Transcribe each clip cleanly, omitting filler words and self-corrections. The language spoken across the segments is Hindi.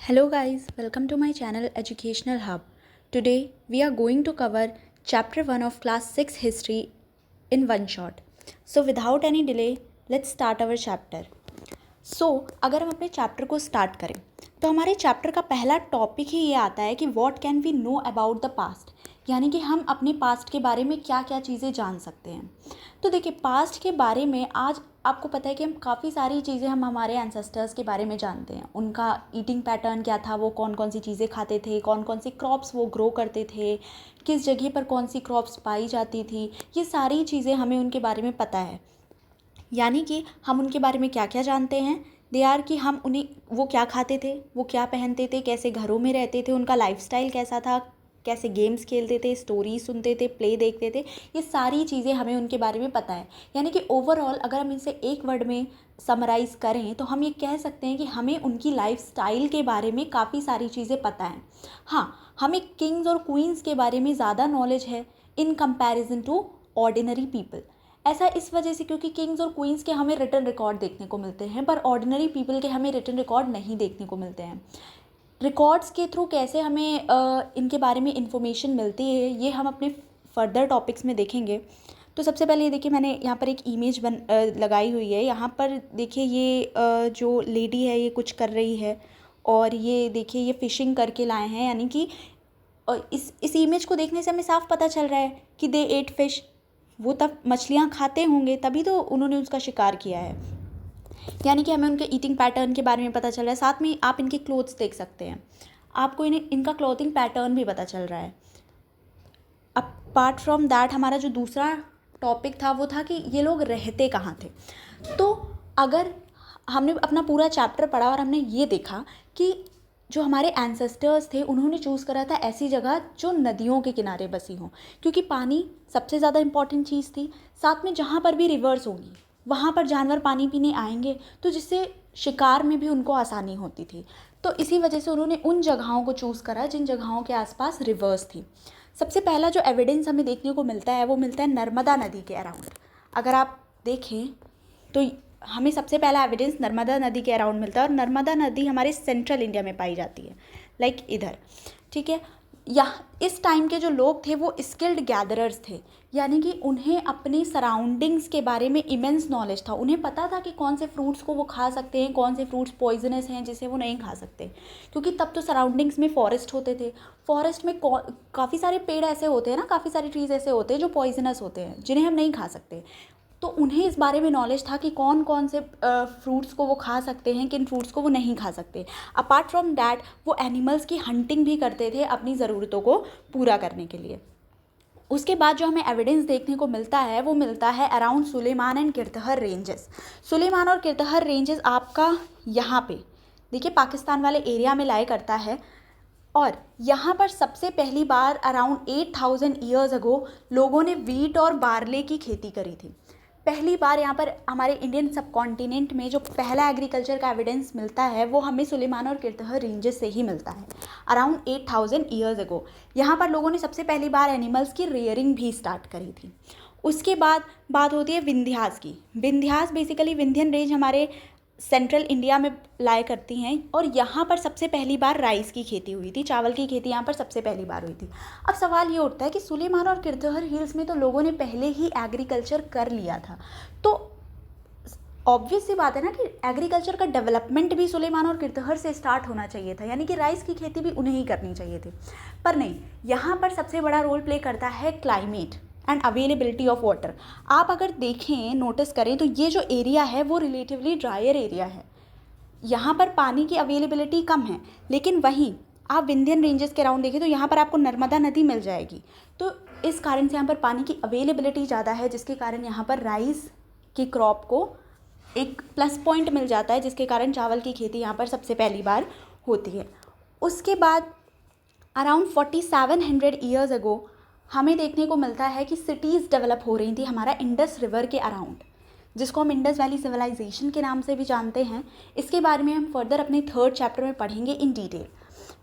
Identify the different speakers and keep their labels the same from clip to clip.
Speaker 1: Hello guys, welcome to my channel Educational Hub. Today we are going to cover chapter 1 of class 6 history in one shot. So without any delay, let's start our chapter. अगर हम अपने चैप्टर को स्टार्ट करें तो हमारे चैप्टर का पहला टॉपिक ही ये आता है कि what can we know about the past, यानी कि हम अपने पास्ट के बारे में क्या क्या चीज़ें जान सकते हैं। तो देखिए, पास्ट के बारे में आज आपको पता है कि हम काफ़ी सारी चीज़ें हम हमारे एंसेस्टर्स के बारे में जानते हैं। उनका ईटिंग पैटर्न क्या था, वो कौन कौन सी चीज़ें खाते थे, कौन कौन सी क्रॉप्स वो ग्रो करते थे, किस जगह पर कौन सी क्रॉप्स पाई जाती थी, ये सारी चीज़ें हमें उनके बारे में पता है। यानी कि हम उनके बारे में क्या क्या जानते हैं, दे आर कि हम उन्हें, वो क्या खाते थे, वो क्या पहनते थे, कैसे घरों में रहते थे, उनका लाइफस्टाइल कैसा था, कैसे गेम्स खेलते थे, स्टोरी सुनते थे, प्ले देखते थे, ये सारी चीज़ें हमें उनके बारे में पता है। यानी कि ओवरऑल अगर हम इसे एक वर्ड में समराइज़ करें तो हम ये कह सकते हैं कि हमें उनकी लाइफस्टाइल के बारे में काफ़ी सारी चीज़ें पता हैं। हाँ, हमें किंग्स और क्वींस के बारे में ज़्यादा नॉलेज है in comparison to ordinary people. ऐसा इस वजह से क्योंकि किंग्स और क्वींस के हमें रिटन रिकॉर्ड देखने को मिलते हैं, पर ऑर्डिनरी पीपल के हमें रिटन रिकॉर्ड नहीं देखने को मिलते हैं। रिकॉर्ड्स के थ्रू कैसे हमें इनके बारे में इंफॉर्मेशन मिलती है, ये हम अपने फर्दर टॉपिक्स में देखेंगे। तो सबसे पहले ये देखिए, मैंने यहाँ पर एक इमेज लगाई हुई है। यहाँ पर देखिए, ये जो लेडी है ये कुछ कर रही है, और ये देखिए ये फ़िशिंग करके लाए हैं। यानी कि इस इमेज को देखने से हमें साफ पता चल रहा है कि दे एट फिश, वो तब मछलियाँ खाते होंगे, तभी तो उन्होंने उसका शिकार किया है। यानी कि हमें उनके ईटिंग पैटर्न के बारे में पता चल रहा है। साथ में आप इनके क्लोथ्स देख सकते हैं, आपको इनका क्लोथिंग पैटर्न भी पता चल रहा है। अपार्ट फ्रॉम दैट, हमारा जो दूसरा टॉपिक था वो था कि ये लोग रहते कहाँ थे। तो अगर हमने अपना पूरा चैप्टर पढ़ा और हमने ये देखा कि जो हमारे एंसेस्टर्स थे उन्होंने चूज़ करा था ऐसी जगह जो नदियों के किनारे बसी हों, क्योंकि पानी सबसे ज़्यादा इम्पॉर्टेंट चीज़ थी। साथ में जहाँ पर भी रिवर्स होंगी वहाँ पर जानवर पानी पीने आएंगे, तो जिससे शिकार में भी उनको आसानी होती थी। तो इसी वजह से उन्होंने उन जगहों को चूज़ करा जिन जगहों के आसपास रिवर्स थी। सबसे पहला जो एविडेंस हमें देखने को मिलता है वो मिलता है नर्मदा नदी के अराउंड। अगर आप देखें तो हमें सबसे पहला एविडेंस नर्मदा नदी के अराउंड मिलता है, और नर्मदा नदी हमारे सेंट्रल इंडिया में पाई जाती है, लाइक इधर। ठीक है, इस टाइम के जो लोग थे वो स्किल्ड गैदरर्स थे, यानी कि उन्हें अपने सराउंडिंग्स के बारे में इमेंस नॉलेज था। उन्हें पता था कि कौन से फ्रूट्स को वो खा सकते हैं, कौन से फ्रूट्स पॉइजनस हैं जिसे वो नहीं खा सकते, क्योंकि तब तो सराउंडिंग्स में फॉरेस्ट होते थे। फॉरेस्ट में काफ़ी सारे पेड़ ऐसे होते हैं ना, काफ़ी सारी ट्रीज़ ऐसे होते हैं जो पॉइजनस होते हैं, जिन्हें हम नहीं खा सकते। तो उन्हें इस बारे में नॉलेज था कि कौन कौन से फ्रूट्स को वो खा सकते हैं, किन फ्रूट्स को वो नहीं खा सकते। अपार्ट फ्रॉम डैट, वो एनिमल्स की हंटिंग भी करते थे अपनी ज़रूरतों को पूरा करने के लिए। उसके बाद जो हमें एविडेंस देखने को मिलता है वो मिलता है around Sulaiman and Kirthar ranges. Sulaiman और किरतहर रेंजेस आपका यहाँ पे देखिए पाकिस्तान वाले एरिया में लाया करता है, और यहाँ पर सबसे पहली बार अराउंड 8000 ईयर्स अगो लोगों ने वीट और बार्ले की खेती करी थी। पहली बार यहाँ पर हमारे इंडियन सब कॉन्टिनेंट में जो पहला एग्रीकल्चर का एविडेंस मिलता है वो हमें सुलेमान और किरतहर रेंजेस से ही मिलता है, अराउंड 8000 ईयर्स अगो। यहाँ पर लोगों ने सबसे पहली बार एनिमल्स की रेयरिंग भी स्टार्ट करी थी। उसके बाद बात होती है विंध्यास की। विंध्यास बेसिकली विंध्यन रेंज हमारे सेंट्रल इंडिया में लाया करती हैं, और यहाँ पर सबसे पहली बार राइस की खेती हुई थी, चावल की खेती यहाँ पर सबसे पहली बार हुई थी। अब सवाल ये उठता है कि सुलेमान और किरतहर हिल्स में तो लोगों ने पहले ही एग्रीकल्चर कर लिया था, तो ऑब्वियस सी बात है ना कि एग्रीकल्चर का डेवलपमेंट भी सुलेमान और किरतहर से स्टार्ट होना चाहिए था, यानी कि राइस की खेती भी उन्हें ही करनी चाहिए थी। पर नहीं, यहाँ पर सबसे बड़ा रोल प्ले करता है climate and availability of water. आप अगर देखें, नोटिस करें तो ये जो एरिया है वो रिलेटिवली ड्रायर एरिया है, यहाँ पर पानी की अवेलेबिलिटी कम है। लेकिन वहीं आप विंध्यन रेंजेस के अराउंड देखें तो यहाँ पर आपको नर्मदा नदी मिल जाएगी, तो इस कारण से यहाँ पर पानी की अवेलेबिलिटी ज़्यादा है, जिसके कारण यहाँ पर राइस की क्रॉप को एक प्लस पॉइंट मिल जाता है, जिसके कारण चावल की खेती यहाँ पर सबसे पहली बार होती है। उसके बाद अराउंड 4700 ईयर्स अगो हमें देखने को मिलता है कि सिटीज़ डेवलप हो रही थी हमारा इंडस रिवर के अराउंड, जिसको हम इंडस वैली सिविलाइजेशन के नाम से भी जानते हैं। इसके बारे में हम फर्दर अपने 3rd चैप्टर में पढ़ेंगे इन डिटेल।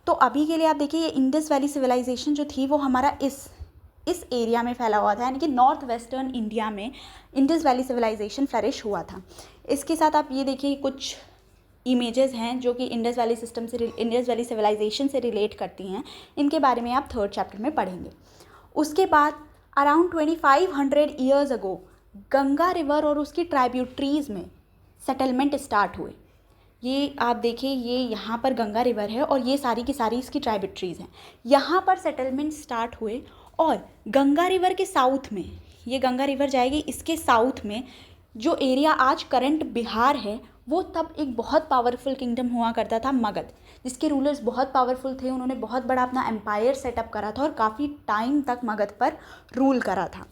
Speaker 1: तो अभी के लिए आप देखिए, ये इंडस वैली सिविलाइजेशन जो थी वो हमारा इस एरिया में फैला हुआ था, यानी कि नॉर्थ वेस्टर्न इंडिया में इंडस वैली सिविलाइजेशन फ्लरिश हुआ था। इसके साथ आप ये देखिए कुछ इमेजेस हैं जो कि इंडस वैली सिस्टम से, इंडस वैली सिविलाइजेशन से रिलेट करती हैं, इनके बारे में आप 3rd चैप्टर में पढ़ेंगे। उसके बाद around 2500 years ago Ganga river और उसकी ट्राइब्यूटरीज़ में सेटलमेंट स्टार्ट हुए। ये आप देखिए, ये यहाँ पर गंगा रिवर है और ये सारी की सारी इसकी ट्राइब्यूटरीज़ हैं। यहाँ पर सेटलमेंट स्टार्ट हुए और गंगा रिवर के साउथ में, ये गंगा रिवर जाएगी, इसके साउथ में जो एरिया आज करंट बिहार है, वो तब एक बहुत पावरफुल किंगडम हुआ करता था, मगध, जिसके रूलर्स बहुत पावरफुल थे। उन्होंने बहुत बड़ा अपना एम्पायर सेटअप करा था और काफ़ी टाइम तक मगध पर रूल करा था।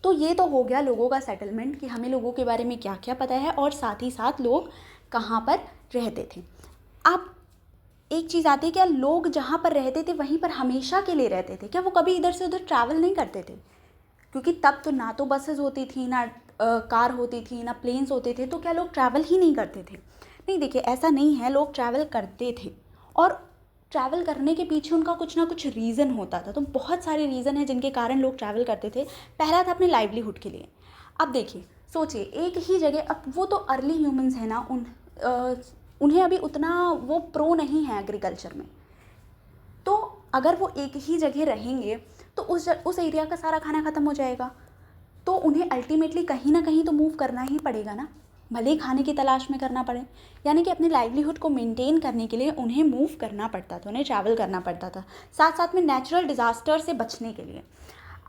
Speaker 1: तो ये तो हो गया लोगों का सेटलमेंट कि हमें लोगों के बारे में क्या क्या पता है और साथ ही साथ लोग कहाँ पर रहते थे। अब एक चीज़ आती है, क्या लोग जहाँ पर रहते थे वहीं पर हमेशा के लिए रहते थे? क्या वो कभी इधर से उधर ट्रैवल नहीं करते थे? क्योंकि तब तो ना तो बसेस होती थी, ना कार होती थी, ना प्लेन्स होते थे, तो क्या लोग ट्रैवल ही नहीं करते थे? नहीं, देखिए ऐसा नहीं है, लोग ट्रैवल करते थे और ट्रैवल करने के पीछे उनका कुछ ना कुछ रीज़न होता था। तो बहुत सारे रीज़न हैं जिनके कारण लोग ट्रैवल करते थे। पहला था अपने लाइवलीहुड के लिए। अब देखिए, सोचिए एक ही जगह, अब वो तो अर्ली ह्यूमंस है ना, उन्हें अभी उतना वो प्रो नहीं है एग्रीकल्चर में, तो अगर वो एक ही जगह रहेंगे तो उस एरिया का सारा खाना ख़त्म हो जाएगा। तो उन्हें अल्टीमेटली कहीं ना कहीं तो मूव करना ही पड़ेगा ना, भले ही खाने की तलाश में करना पड़े। यानी कि अपने लाइवलीहुड को मेंटेन करने के लिए उन्हें मूव करना पड़ता था, उन्हें ट्रैवल करना पड़ता था, साथ साथ में नेचुरल डिज़ास्टर से बचने के लिए।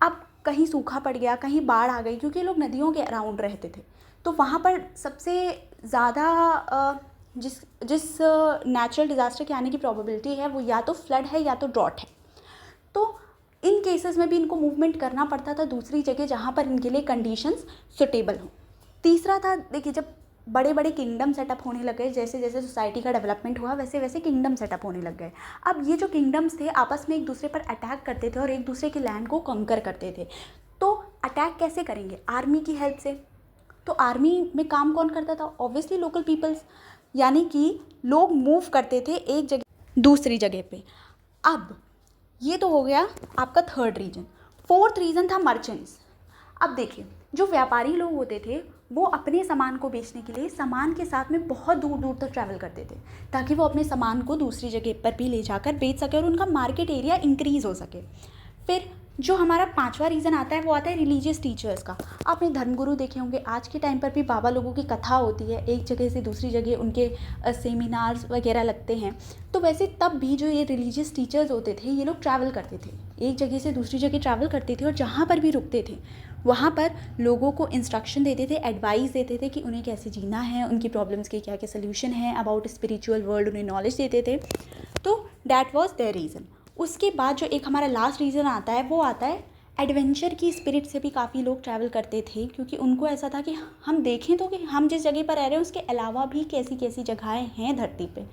Speaker 1: अब कहीं सूखा पड़ गया, कहीं बाढ़ आ गई, क्योंकि लोग नदियों के अराउंड रहते थे, तो वहाँ पर सबसे ज़्यादा जिस नेचुरल डिज़ास्टर के आने की प्रोबेबिलिटी है वो या तो फ्लड है या तो ड्रॉट है। तो इन केसेस में भी इनको मूवमेंट करना पड़ता था दूसरी जगह जहाँ पर इनके लिए कंडीशंस सुटेबल हों। तीसरा था, देखिए जब बड़े बड़े किंगडम सेटअप होने लग गए, जैसे जैसे सोसाइटी का डेवलपमेंट हुआ वैसे वैसे किंगडम सेटअप होने लग गए। अब ये जो किंगडम्स थे आपस में एक दूसरे पर अटैक करते थे और एक दूसरे के लैंड को कंकर करते थे। तो अटैक कैसे करेंगे? आर्मी की हेल्प से। तो आर्मी में काम कौन करता था? ऑब्वियसली लोकल पीपल्स, यानी कि लोग मूव करते थे एक जगह दूसरी जगह पे। अब ये तो हो गया आपका 3rd रीजन। 4th रीज़न था मर्चेंट्स। अब देखिए, जो व्यापारी लोग होते थे वो अपने सामान को बेचने के लिए सामान के साथ में बहुत दूर दूर तक ट्रैवल करते थे, ताकि वो अपने सामान को दूसरी जगह पर भी ले जाकर बेच सके और उनका मार्केट एरिया इंक्रीज़ हो सके। फिर जो हमारा 5वां रीज़न आता है वो आता है रिलीजियस टीचर्स का। आपने धर्मगुरु देखे होंगे, आज के टाइम पर भी बाबा लोगों की कथा होती है, एक जगह से दूसरी जगह उनके सेमिनार्स वगैरह लगते हैं। तो वैसे तब भी जो ये रिलीजियस टीचर्स होते थे ये लोग ट्रैवल करते थे, एक जगह से दूसरी जगह ट्रैवल करते थे और जहाँ पर भी रुकते थे वहाँ पर लोगों को इंस्ट्रक्शन देते थे, एडवाइस देते थे कि उन्हें कैसे जीना है, उनकी प्रॉब्लम्स के क्या क्या सोल्यूशन हैं, अबाउट स्पिरिचुअल वर्ल्ड उन्हें नॉलेज देते थे। तो दैट वाज देयर रीज़न। उसके बाद जो एक हमारा लास्ट रीज़न आता है वो आता है एडवेंचर की स्पिरिट से भी काफ़ी लोग ट्रैवल करते थे, क्योंकि उनको ऐसा था कि हम देखें तो कि हम जिस जगह पर रह रहे हैं उसके अलावा भी कैसी कैसी जगहें हैं धरती पे।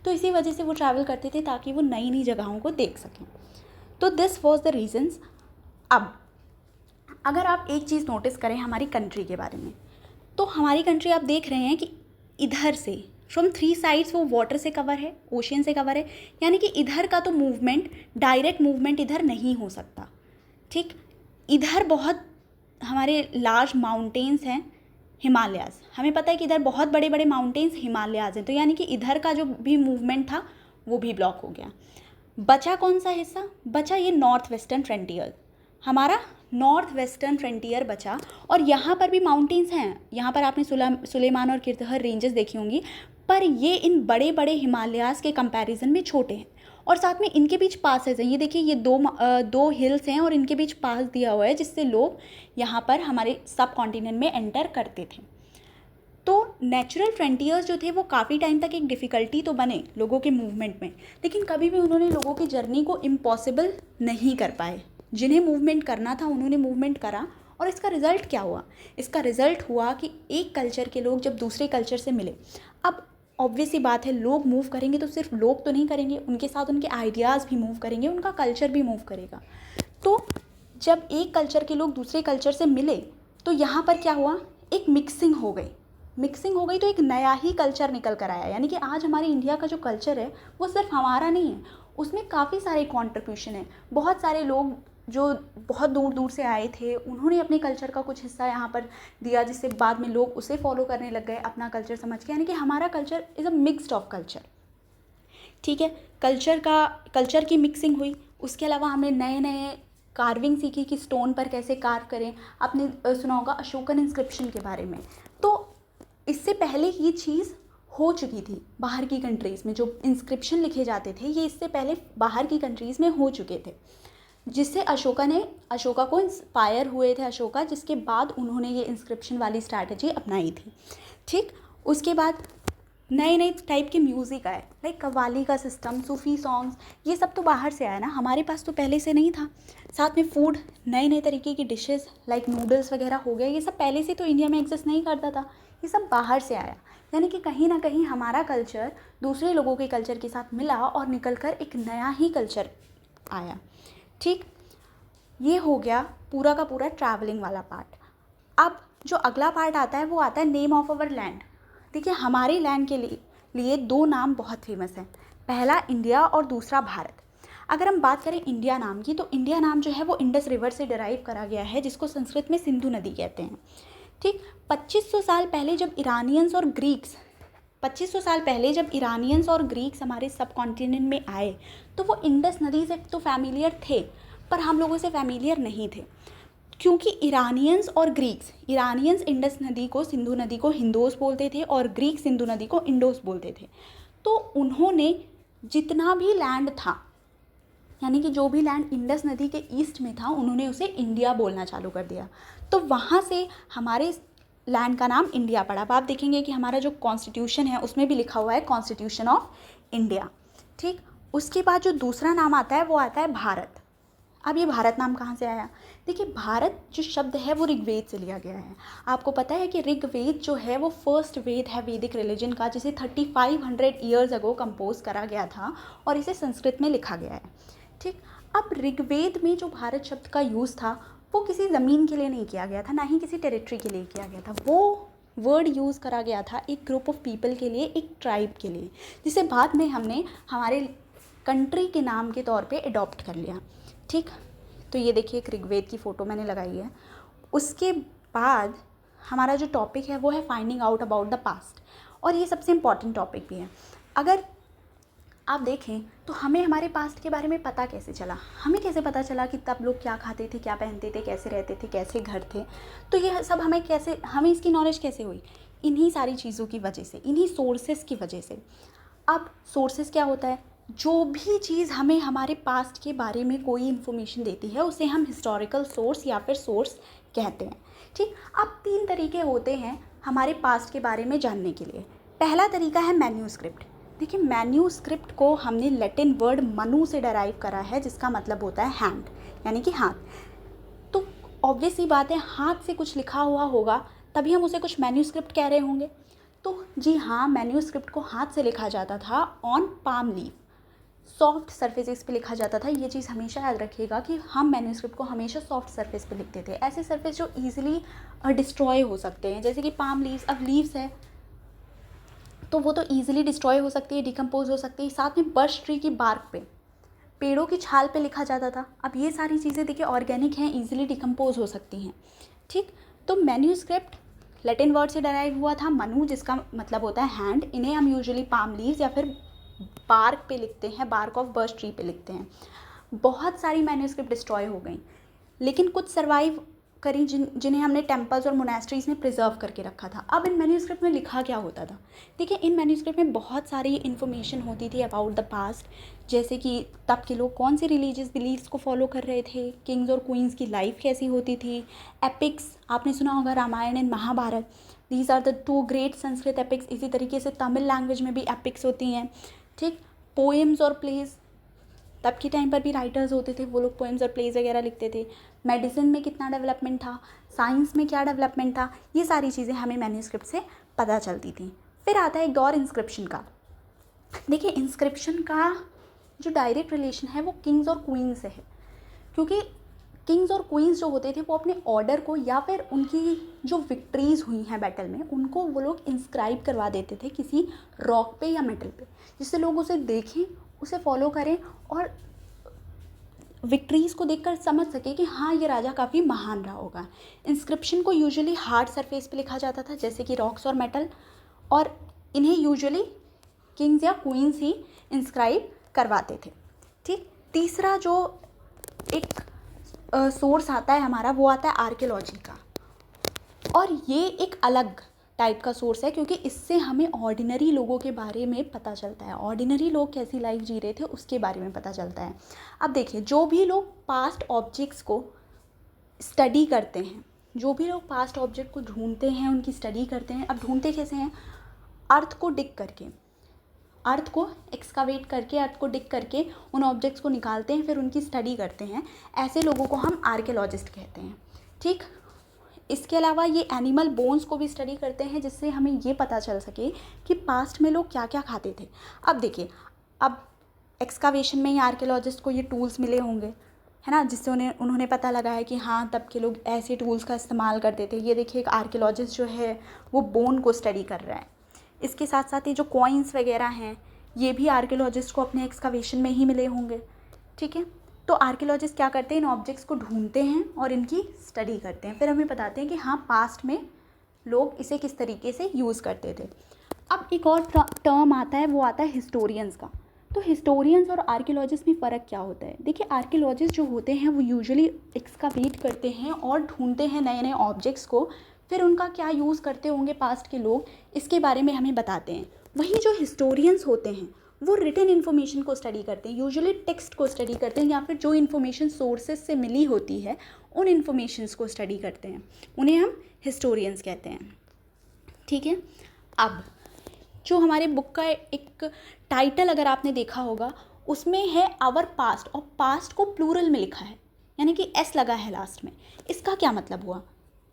Speaker 1: तो इसी वजह से वो ट्रैवल करते थे ताकि वो नई नई जगहों को देख सकें। तो दिस वॉज द रीजन्स। अब अगर आप एक चीज़ नोटिस करें हमारी कंट्री के बारे में, तो हमारी कंट्री आप देख रहे हैं कि इधर से फ्रॉम 3 साइड्स वो वाटर से कवर है, ओशियन से कवर है, यानी कि इधर का तो मूवमेंट, डायरेक्ट मूवमेंट इधर नहीं हो सकता। ठीक, इधर बहुत हमारे लार्ज माउंटेन्स हैं, हिमालयाज़, हमें पता है कि इधर बहुत बड़े बड़े माउंटेन्स हिमालयाज़ हैं, तो यानी कि इधर का जो भी मूवमेंट था वो भी ब्लॉक हो गया। बचा कौन सा हिस्सा? बचा ये नॉर्थ वेस्टर्न फ्रंटियर, हमारा नॉर्थ वेस्टर्न फ्रंटियर बचा। और यहाँ पर भी माउंटेन्स हैं, यहाँ पर आपने सुलेमान और किरतहर रेंजेस देखी होंगी, पर ये इन बड़े बड़े हिमालयाज़ के कंपैरिजन में छोटे हैं और साथ में इनके बीच पासेज हैं। ये देखिए, ये दो हिल्स हैं और इनके बीच पास दिया हुआ है जिससे लोग यहाँ पर हमारे सब कॉन्टिनेंट में एंटर करते थे। तो नेचुरल फ्रंटियर्स जो थे वो काफ़ी टाइम तक एक डिफ़िकल्टी तो बने लोगों के मूवमेंट में, लेकिन कभी भी उन्होंने लोगों की जर्नी को इम्पॉसिबल नहीं कर पाए। जिन्हें मूवमेंट करना था उन्होंने मूवमेंट करा और इसका रिज़ल्ट क्या हुआ? इसका रिज़ल्ट हुआ कि एक कल्चर के लोग जब दूसरे कल्चर से मिले, अब ऑब्वियस सी बात है लोग मूव करेंगे तो सिर्फ लोग तो नहीं करेंगे, उनके साथ उनके आइडियाज़ भी मूव करेंगे, उनका कल्चर भी मूव करेगा। तो जब एक कल्चर के लोग दूसरे कल्चर से मिले तो यहाँ पर क्या हुआ? एक मिक्सिंग हो गई तो एक नया ही कल्चर निकल कर आया। यानी कि आज हमारे इंडिया का जो कल्चर है वो सिर्फ हमारा नहीं है, उसमें काफ़ी सारे कॉन्ट्रीब्यूशन है। बहुत सारे लोग जो बहुत दूर दूर से आए थे उन्होंने अपने कल्चर का कुछ हिस्सा यहाँ पर दिया, जिससे बाद में लोग उसे फॉलो करने लग गए अपना कल्चर समझ के। यानी कि हमारा culture is a mixed of culture. ठीक है, कल्चर की मिक्सिंग हुई। उसके अलावा हमने नए नए कार्विंग सीखी कि स्टोन पर कैसे कार्व करें। आपने सुना होगा अशोकन इंस्क्रिप्शन के बारे में। तो इससे पहले ये चीज़ हो चुकी थी बाहर की कंट्रीज़ में, जो इंस्क्रिप्शन लिखे जाते थे ये इससे पहले बाहर की कंट्रीज़ में हो चुके थे, जिससे अशोका को इंस्पायर हुए थे अशोका, जिसके बाद उन्होंने ये इंस्क्रिप्शन वाली स्ट्रैटेजी अपनाई थी। ठीक, उसके बाद नए नए टाइप के म्यूज़िक आए, लाइक कव्वाली का सिस्टम, सूफ़ी सॉन्ग्स, ये सब तो बाहर से आया ना, हमारे पास तो पहले से नहीं था। साथ में फूड, नए नए तरीके की डिशेस लाइक नूडल्स वगैरह हो गए, ये सब पहले से तो इंडिया में एग्जिस्ट नहीं करता था, ये सब बाहर से आया। यानी कि कहीं ना कहीं हमारा कल्चर दूसरे लोगों के कल्चर के साथ मिला और निकल कर एक नया ही कल्चर आया। ठीक, ये हो गया पूरा का पूरा ट्रैवलिंग वाला पार्ट। अब जो अगला पार्ट आता है वो आता है नेम ऑफ अवर लैंड। देखिए, हमारे लैंड के लिए दो नाम बहुत फेमस हैं, पहला इंडिया और दूसरा भारत। अगर हम बात करें इंडिया नाम की, तो इंडिया नाम जो है वो इंडस रिवर से डिराइव करा गया है, जिसको संस्कृत में सिंधु नदी कहते हैं। ठीक, 2500 साल पहले जब ईरानियंस और ग्रीक्स 2500 साल पहले जब ईरानियंस और ग्रीक्स हमारे सब कॉन्टिनेंट में आए, तो वो इंडस नदी से तो फैमिलियर थे, पर हम लोगों से फैमिलियर नहीं थे, क्योंकि ईरानियंस इंडस नदी को, सिंधु नदी को हिंदोस बोलते थे और ग्रीक सिंधु नदी को इंडोस बोलते थे। तो उन्होंने जितना भी लैंड था, यानी कि जो भी लैंड इंडस नदी के ईस्ट में था, उन्होंने उसे इंडिया बोलना चालू कर दिया। तो वहाँ से हमारे लैंड का नाम इंडिया पड़ा। अब आप देखेंगे कि हमारा जो कॉन्स्टिट्यूशन है उसमें भी लिखा हुआ है कॉन्स्टिट्यूशन ऑफ इंडिया। ठीक, उसके बाद जो दूसरा नाम आता है वो आता है भारत। अब ये भारत नाम कहाँ से आया? देखिए, भारत जो शब्द है वो ऋग्वेद से लिया गया है। आपको पता है कि ऋग्वेद जो है वो फर्स्ट वेद है वैदिक रिलीजन का, जिसे 3500 ईयर्स अगो कंपोज करा गया था और इसे संस्कृत में लिखा गया है। ठीक, अब ऋग्वेद में जो भारत शब्द का यूज़ था वो किसी ज़मीन के लिए नहीं किया गया था, ना ही किसी टेरिटरी के लिए किया गया था। वो वर्ड यूज़ करा गया था एक ग्रुप ऑफ पीपल के लिए, एक ट्राइब के लिए, जिसे बाद में हमने हमारे कंट्री के नाम के तौर पे अडॉप्ट कर लिया। ठीक, तो ये देखिए एक ऋग्वेद की फ़ोटो मैंने लगाई है। उसके बाद हमारा जो टॉपिक है वो है finding out about the past, और ये सबसे इम्पॉर्टेंट टॉपिक भी है। अगर आप देखें तो हमें हमारे पास्ट के बारे में पता कैसे चला, हमें कैसे पता चला कि तब लोग क्या खाते थे, क्या पहनते थे, कैसे रहते थे, कैसे घर थे, तो ये सब हमें इसकी नॉलेज कैसे हुई? इन्हीं सारी चीज़ों की वजह से, इन्हीं सोर्सेस की वजह से। अब सोर्सेस क्या होता है? जो भी चीज़ हमें हमारे पास्ट के बारे में कोई इन्फॉर्मेशन देती है उसे हम हिस्टोरिकल सोर्स या फिर सोर्स कहते हैं। ठीक, अब 3 तरीके होते हैं हमारे पास्ट के बारे में जानने के लिए। पहला तरीका है मैन्यूस्क्रिप्ट। देखिए, मैन्यूस्क्रिप्ट को हमने लैटिन वर्ड मनु से डराइव करा है, जिसका मतलब होता है हैंड, यानी कि हाथ। तो ऑब्वियस ही बात है, हाथ से कुछ लिखा हुआ होगा तभी हम उसे कुछ मैन्यूस्क्रिप्ट कह रहे होंगे। तो जी हाँ, मैन्यूस्क्रिप्ट को हाथ से लिखा जाता था on palm leaf, soft surfaces पे लिखा जाता था। ये चीज़ हमेशा याद रखिएगा कि हम मैन्यूस्क्रिप्ट को हमेशा सॉफ्ट सरफेस पे लिखते थे, ऐसे सरफेस जो ईजिली डिस्ट्रॉय हो सकते हैं, जैसे कि पाम लीव्स। अब लीव्स है तो वो तो ईजिली डिस्ट्रॉय हो सकती है, डिकम्पोज हो सकती है। साथ में बर्च ट्री की बार्क पे, पेड़ों की छाल पे लिखा जाता था। अब ये सारी चीज़ें देखिए ऑर्गेनिक हैं, ईजिली डिकम्पोज हो सकती हैं। ठीक, तो मैन्यूस्क्रिप्ट लैटिन वर्ड से डराइव हुआ था मनु, जिसका मतलब होता है हैंड। इन्हें हम यूजुअली पाम लीव्स या फिर बार्क पे लिखते हैं, बार्क ऑफ बर्च ट्री पे लिखते हैं। बहुत सारी मैन्यूस्क्रिप्ट डिस्ट्रॉय हो गई, लेकिन कुछ सर्वाइव करी, जिन्हें हमने टेम्पल्स और मोनेस्ट्रीज़ में प्रिजर्व करके रखा था। अब इन मैन्यूस्क्रिप्ट में लिखा क्या होता था? देखिए, इन मैन्यूस्क्रिप्ट में बहुत सारी इन्फॉर्मेशन होती थी अबाउट द पास्ट, जैसे कि तब के लोग कौन सी रिलीजियस बिलीव्स को फॉलो कर रहे थे, किंग्स और क्वींस की लाइफ कैसी होती थी, एपिक्स आपने सुना होगा Ramayana and Mahabharata, these are the 2 great Sanskrit epics. इसी तरीके से तमिल लैंग्वेज में भी एपिक्स होती हैं। ठीक, पोएम्स और प्लेज, तब के टाइम पर भी राइटर्स होते थे, वो लोग पोएम्स और प्लेज वगैरह लिखते थे। मेडिसिन में कितना डेवलपमेंट था, साइंस में क्या डेवलपमेंट था, ये सारी चीज़ें हमें मैन्यूस्क्रिप्ट से पता चलती थी। फिर आता है एक दौर इंस्क्रिप्शन का। देखिए, इंस्क्रिप्शन का जो डायरेक्ट रिलेशन है वो किंग्स और क्वीन से है, क्योंकि किंग्स और क्वींस जो होते थे वो अपने ऑर्डर को या फिर उनकी जो विक्ट्रीज़ हुई हैं बैटल में, उनको वो लोग इंस्क्राइब करवा देते थे किसी रॉक पे या मेटल पे, जिससे लोग उसे देखें, उसे फॉलो करें और विक्ट्रीज़ को देखकर समझ सके कि हाँ ये राजा काफ़ी महान रहा होगा। इंस्क्रिप्शन को यूजुअली हार्ड सरफेस पे लिखा जाता था, जैसे कि रॉक्स और मेटल, और इन्हें यूजुअली किंग्स या क्वींस ही इंस्क्राइब करवाते थे। ठीक, तीसरा जो एक सोर्स आता है हमारा, वो आता है आर्कियोलॉजी का, और ये एक अलग टाइप का सोर्स है क्योंकि इससे हमें ऑर्डिनरी लोगों के बारे में पता चलता है, ऑर्डिनरी लोग कैसी लाइफ जी रहे थे उसके बारे में पता चलता है। अब देखिए, जो भी लोग पास्ट ऑब्जेक्ट्स को स्टडी करते हैं, जो भी लोग पास्ट ऑब्जेक्ट को ढूंढते हैं, उनकी स्टडी करते हैं। अब ढूंढते कैसे हैं? अर्थ को डिग करके, अर्थ को एक्सकावेट करके, अर्थ को डिग करके उन ऑब्जेक्ट्स को निकालते हैं, फिर उनकी स्टडी करते हैं। ऐसे लोगों को हम आर्कियोलॉजिस्ट कहते हैं। ठीक, इसके अलावा ये एनिमल बोन्स को भी स्टडी करते हैं, जिससे हमें ये पता चल सके कि पास्ट में लोग क्या क्या खाते थे। अब देखिए, अब एक्सकावेशन में ही आर्कियोलॉजिस्ट को ये टूल्स मिले होंगे, है ना, जिससे उन्होंने पता लगाया कि हाँ तब के लोग ऐसे टूल्स का इस्तेमाल करते थे। ये देखिए, एक आर्कियोलॉजिस्ट जो है वो बोन को स्टडी कर रहा है। इसके साथ साथ ये जो कॉइन्स वगैरह हैं, ये भी आर्कियोलॉजिस्ट को अपने एक्सकावेशन में ही मिले होंगे। ठीक है, तो आर्कियोलॉजिस्ट क्या करते हैं? इन ऑब्जेक्ट्स को ढूंढते हैं और इनकी स्टडी करते हैं, फिर हमें बताते हैं कि हाँ पास्ट में लोग इसे किस तरीके से यूज़ करते थे। अब एक और टर्म आता है, वो आता है हिस्टोरियंस का। तो हिस्टोरियंस और आर्कियोलॉजिस्ट में फ़र्क क्या होता है? देखिए, आर्कियोलॉजिस्ट जो होते हैं वो यूजुअली एक्सकावेट करते हैं और ढूंढते हैं नए नए ऑब्जेक्ट्स को, फिर उनका क्या यूज़ करते होंगे पास्ट के लोग, इसके बारे में हमें बताते हैं। वहीं जो हिस्टोरियंस होते हैं वो रिटन इन्फॉर्मेशन को स्टडी करते हैं, यूजुअली टेक्स्ट को स्टडी करते हैं, या फिर जो इन्फॉर्मेशन सोर्सेज से मिली होती है उन इन्फॉर्मेशंस को स्टडी करते हैं। उन्हें हम हिस्टोरियंस कहते हैं। ठीक है, अब जो हमारे बुक का एक टाइटल अगर आपने देखा होगा, उसमें है आवर पास्ट, और पास्ट को प्लूरल में लिखा है, यानी कि एस लगा है लास्ट में। इसका क्या मतलब हुआ?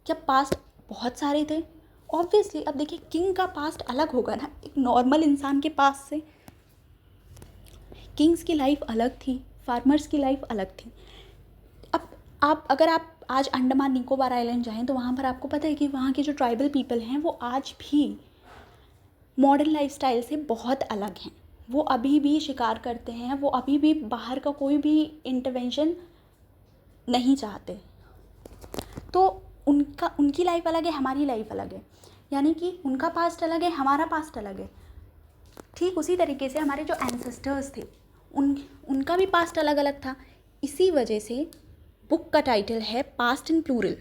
Speaker 1: क्या पास्ट बहुत सारे थे? ऑब्वियसली। अब देखिए, किंग का पास्ट अलग होगा ना एक नॉर्मल इंसान के पास से। किंग्स की लाइफ अलग थी, फार्मर्स की लाइफ अलग थी। अब अगर आप आज अंडमान निकोबार आइलैंड जाएं तो वहाँ पर आपको पता है कि वहाँ के जो ट्राइबल पीपल हैं वो आज भी मॉडर्न लाइफस्टाइल से बहुत अलग हैं। वो अभी भी शिकार करते हैं, वो अभी भी बाहर का कोई भी इंटरवेंशन नहीं चाहते। तो उनकी लाइफ अलग है, हमारी लाइफ अलग है, यानी कि उनका पास्ट अलग है, हमारा पास्ट अलग है। ठीक उसी तरीके से हमारे जो एंसेस्टर्स थे उनका भी पास्ट अलग अलग था। इसी वजह से बुक का टाइटल है पास्ट इन प्लूरल।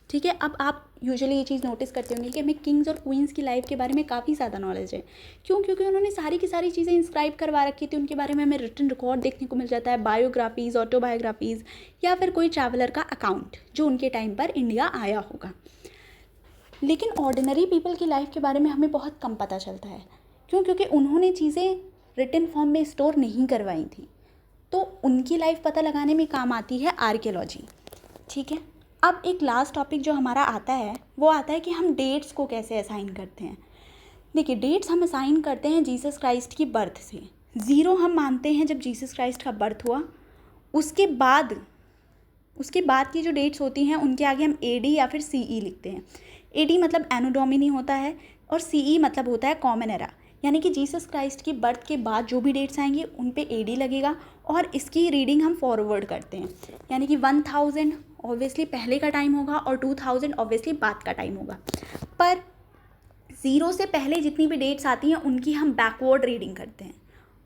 Speaker 1: ठीक है, अब आप यूजुअली ये चीज़ नोटिस करते होंगे कि हमें किंग्स और क्वींस की लाइफ के बारे में काफ़ी ज़्यादा नॉलेज है। क्यों? क्योंकि उन्होंने सारी की सारी चीज़ें इंस्क्राइब करवा रखी थी, उनके बारे में हमें रिटन रिकॉर्ड देखने को मिल जाता है, बायोग्राफीज़, ऑटोबायोग्राफीज़, या फिर कोई ट्रैवलर का अकाउंट जो उनके टाइम पर इंडिया आया होगा। लेकिन ऑर्डिनरी पीपल की लाइफ के बारे में हमें बहुत कम पता चलता है। क्यों? क्योंकि उन्होंने चीज़ें रिटन फॉर्म में स्टोर नहीं करवाई थी, तो उनकी लाइफ पता लगाने में काम आती है आर्कियोलॉजी। ठीक है, अब एक लास्ट टॉपिक जो हमारा आता है वो आता है कि हम डेट्स को कैसे असाइन करते हैं। देखिए, डेट्स हम असाइन करते हैं जीसस क्राइस्ट की बर्थ से। 0 हम मानते हैं जब जीसस क्राइस्ट का बर्थ हुआ। उसके बाद की जो डेट्स होती हैं उनके आगे हम AD या फिर CE लिखते हैं। AD मतलब एनो डोमिनी होता है और CE मतलब होता है कॉमन एरा, यानी कि जीसस क्राइस्ट की बर्थ के बाद जो भी डेट्स आएंगी उन पे AD लगेगा और इसकी रीडिंग हम फॉरवर्ड करते हैं, यानी कि 1000 ऑब्वियसली पहले का टाइम होगा और 2000 ऑब्वियसली बाद का टाइम होगा। पर 0 से पहले जितनी भी डेट्स आती हैं उनकी हम बैकवर्ड रीडिंग करते हैं।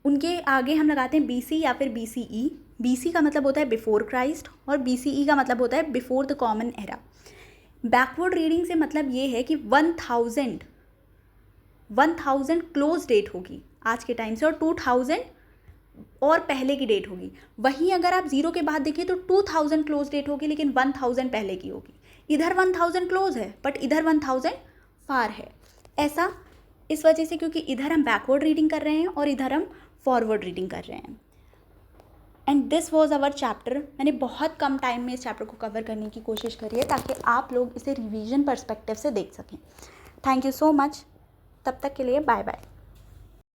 Speaker 1: उनके आगे हम लगाते हैं BC या फिर BCE। BC का मतलब होता है बिफोर क्राइस्ट और BCE का मतलब होता है before the common era. Backward reading से मतलब ये है कि 1000 क्लोज डेट होगी आज के टाइम से और 2000 और पहले की डेट होगी। वहीं अगर आप 0 के बाद देखिए तो 2000 क्लोज डेट होगी, लेकिन 1000 पहले की होगी। इधर 1000 क्लोज है बट इधर 1000 फार है। ऐसा इस वजह से क्योंकि इधर हम बैकवर्ड रीडिंग कर रहे हैं और इधर हम फॉरवर्ड रीडिंग कर रहे हैं। And this was our chapter. मैंने बहुत कम टाइम में इस चैप्टर को कवर करने की कोशिश करी है ताकि आप लोग इसे रिवीजन पर्सपेक्टिव से देख सकें। Thank you so much. तब तक के लिए बाय बाय।